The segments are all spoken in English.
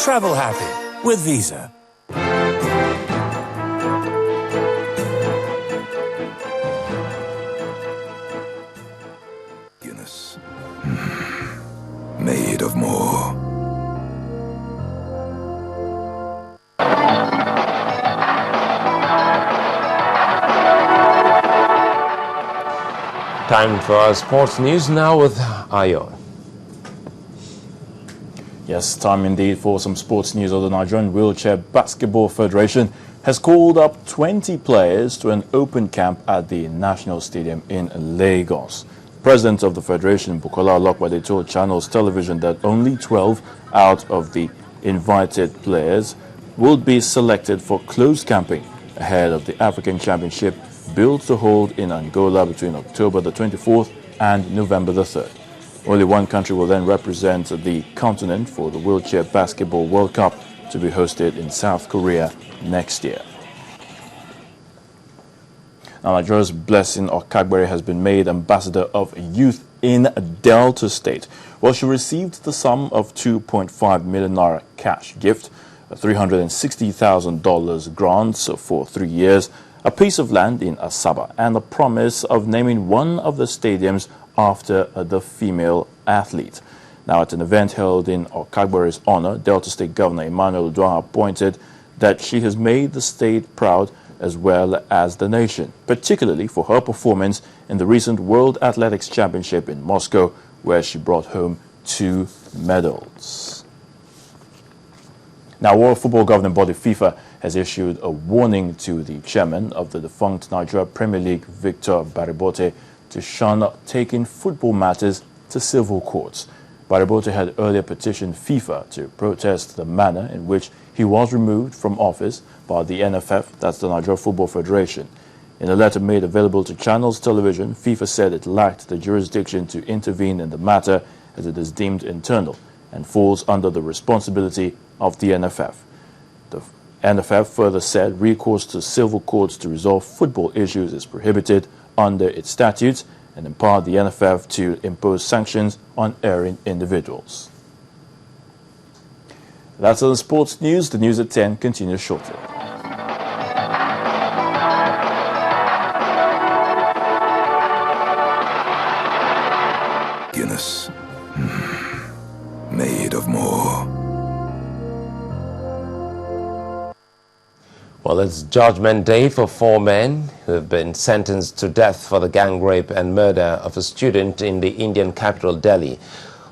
Travel happy with Visa. Guinness. Made of more. Time for our sports news now with Ayo. Yes, time indeed for some sports news. The Nigerian Wheelchair Basketball Federation has called up 20 players to an open camp at the National Stadium in Lagos. President of the Federation, Bukola Olokwade, told Channels Television that only 12 out of the invited players will be selected for closed camping ahead of the African Championship billed to hold in Angola between October the 24th and November the 3rd. Only one country will then represent the continent for the Wheelchair Basketball World Cup to be hosted in South Korea next year. Now, Nigeria's Blessing Okagbere has been made Ambassador of Youth in Delta State. Well, she received the sum of 2.5 million naira cash gift, a $360,000 grants for 3 years, a piece of land in Asaba, and a promise of naming one of the stadiums after the female athlete. Now, at an event held in Okagbere's honor, Delta State Governor Emmanuel Udua pointed that she has made the state proud as well as the nation, particularly for her performance in the recent World Athletics Championship in Moscow, where she brought home 2 medals. Now, World Football Governing Body FIFA has issued a warning to the chairman of the defunct Nigeria Premier League, Victor Baribote, to shun taking football matters to civil courts. Baribote had earlier petitioned FIFA to protest the manner in which he was removed from office by the NFF, that's the Nigeria Football Federation. In a letter made available to Channels Television, FIFA said it lacked the jurisdiction to intervene in the matter as it is deemed internal and falls under the responsibility of the NFF. The NFF further said recourse to civil courts to resolve football issues is prohibited under its statutes and empowered the NFF to impose sanctions on erring individuals. That's all the sports news. The news at 10 continues shortly. Guinness. Made of more. Well, it's Judgment Day for 4 men who have been sentenced to death for the gang rape and murder of a student in the Indian capital, Delhi,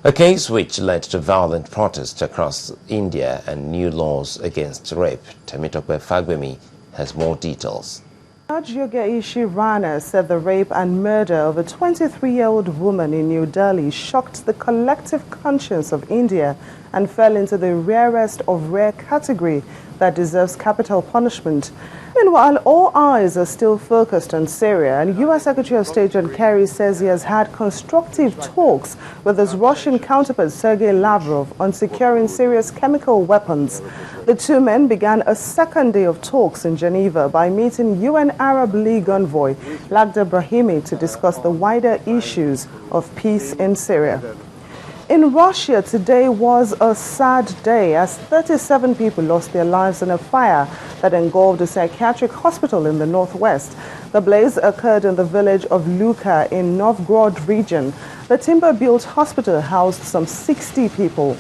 a case which led to violent protests across India and new laws against rape. Temitope Fagbemi has more details. Judge Yogeishi Rana said the rape and murder of a 23-year-old woman in New Delhi shocked the collective conscience of India and fell into the rarest of rare category that deserves capital punishment. Meanwhile, all eyes are still focused on Syria, and U.S. Secretary of State John Kerry says he has had constructive talks with his Russian counterpart Sergei Lavrov on securing Syria's chemical weapons. The 2 men began a second day of talks in Geneva by meeting UN Arab League envoy Lakhdar Brahimi to discuss the wider issues of peace in Syria. In Russia, today was a sad day as 37 people lost their lives in a fire that engulfed a psychiatric hospital in the northwest. The blaze occurred in the village of Luka in Novgorod region. The timber-built hospital housed some 60 people.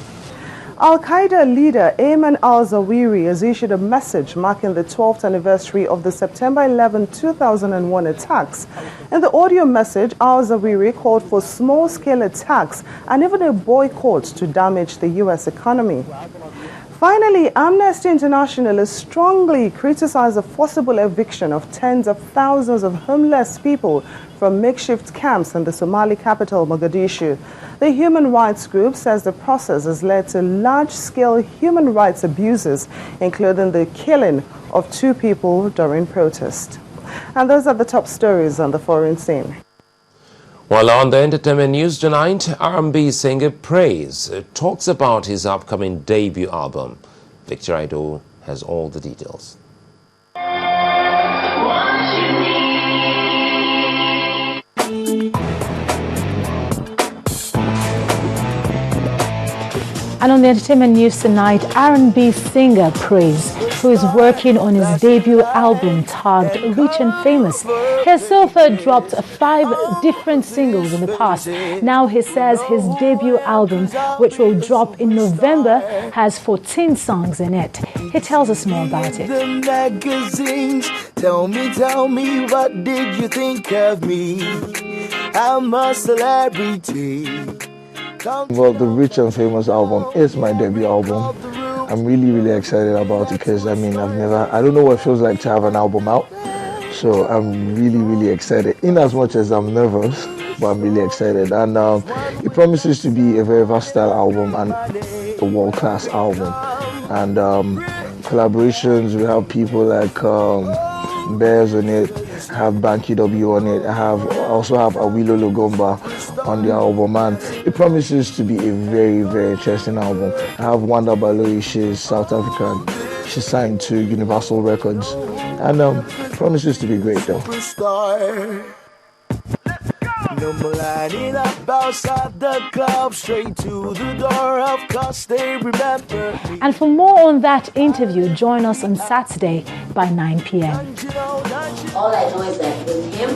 Al-Qaeda leader Ayman al-Zawahiri has issued a message marking the 12th anniversary of the September 11, 2001 attacks. In the audio message, al-Zawahiri called for small-scale attacks and even a boycott to damage the U.S. economy. Finally, Amnesty International has strongly criticized the forcible eviction of tens of thousands of homeless people from makeshift camps in the Somali capital, Mogadishu. The human rights group says the process has led to large-scale human rights abuses, including the killing of 2 people during protest. And those are the top stories on the foreign scene. Well, on the entertainment news tonight, R&B singer Praise talks about his upcoming debut album. Victor Aido has all the details. And on the entertainment news tonight, R&B singer Praise, who is working on his debut album tagged Rich and Famous, has so far dropped 5 different singles in the past. Now he says his debut album, which will drop in November, has 14 songs in it. He tells us more about it. The magazines, tell me, what did you think of me? I'm a celebrity. Well, the Rich and Famous album is my debut album. I'm really excited about it because I don't know what it feels like to have an album out. So I'm really excited, in as much as I'm nervous, but I'm really excited. And it promises to be a very versatile album and a world-class album. And collaborations, we have people like Bears on it, have Banky W on it. I also have Awilo Logomba on the album, and it promises to be a very interesting album. I have Wanda Baloyi, she's South African. She's signed to Universal Records, and promises to be great though. No more lining up outside the club, straight to the door, of course they remember me. And for more on that interview, join us on Saturday by 9 p.m. All I know is that with him,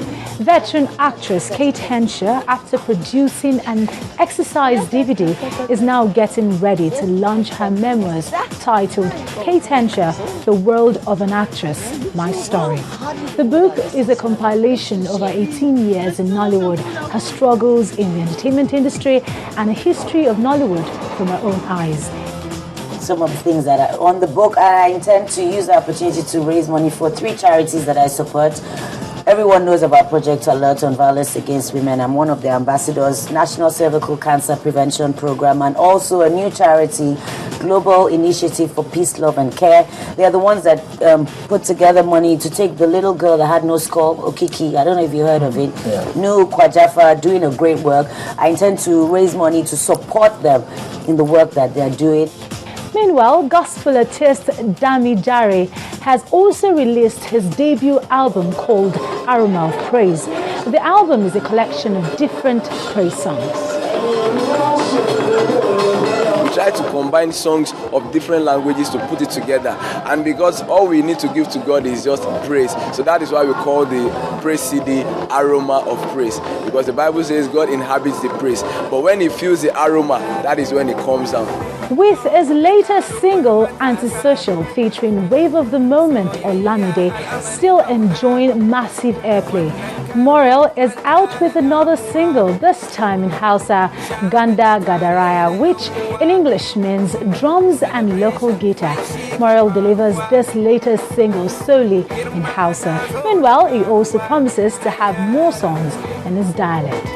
Veteran actress Kate Hensher, after producing an exercise DVD, is now getting ready to launch her memoirs titled Kate Hensher, The World of an Actress, My Story. The book is a compilation of her 18 years in Nollywood, her struggles in the entertainment industry, and a history of Nollywood from her own eyes. some of the things that are on the book, and I intend to use the opportunity to raise money for 3 charities that I support. Everyone knows about Project Alert on Violence Against Women. I'm one of the ambassadors, National Cervical Cancer Prevention Program, and also a new charity, Global Initiative for Peace, Love and Care. They are the ones that put together money to take the little girl that had no skull, Okiki. I don't know if you heard of it. Yeah. Nu Kwajafa, doing a great work. I intend to raise money to support them in the work that they're doing. Meanwhile, gospel artist Dami Jare has also released his debut album called Aroma of Praise. The album is a collection of different praise songs. Try to combine songs of different languages to put it together, and because all we need to give to God is just praise, so that is why we call the praise CD Aroma of Praise, because the Bible says God inhabits the praise, but when he feels the aroma, that is when it comes down. With his latest single, Antisocial, featuring Wave of the Moment, Olamide, still enjoying massive airplay, Morel is out with another single, this time in Hausa, Ganda Gadaraya, which in English means drums and local guitar. Morel delivers this latest single solely in Hausa. Meanwhile, he also promises to have more songs in his dialect.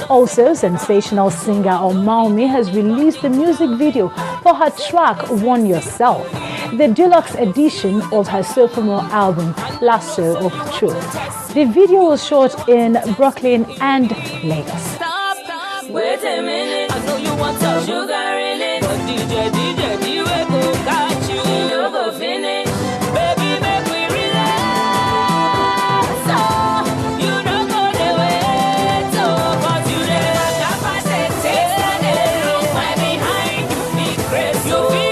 Also, sensational singer Omaumi has released a music video for her track One Yourself, the deluxe edition of her sophomore album Lasso of Truth. The video was shot in Brooklyn and Lagos. Stop. Wait a minute, I know you want some sugar in it, but DJ, you will go catch you, you go finish. Baby, make we relax, so you don't go the way, so but you never capacity, they look right behind you, be crazy, so they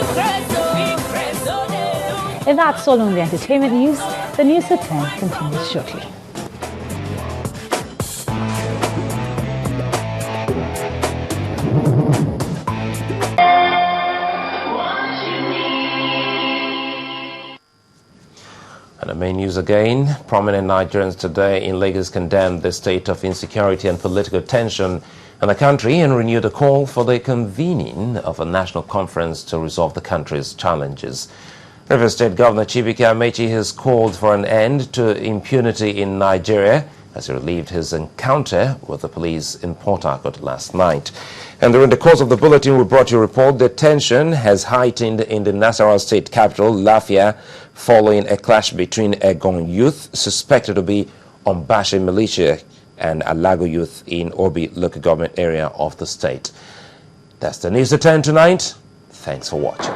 look. And that's all on the entertainment news. The news at 10 continues shortly. And the main news again, prominent Nigerians today in Lagos condemned the state of insecurity and political tension in the country and renewed a call for the convening of a national conference to resolve the country's challenges. Rivers State Governor Chibuike Amechi has called for an end to impunity in Nigeria as he relieved his encounter with the police in Port Harcourt last night. And during the course of the bulletin, we brought you a report that tension has heightened in the Nasarawa state capital, Lafia, following a clash between Egon youth, suspected to be Ombashe militia, and Alago youth in Obi local government area of the state. That's the news at 10 tonight. Thanks for watching.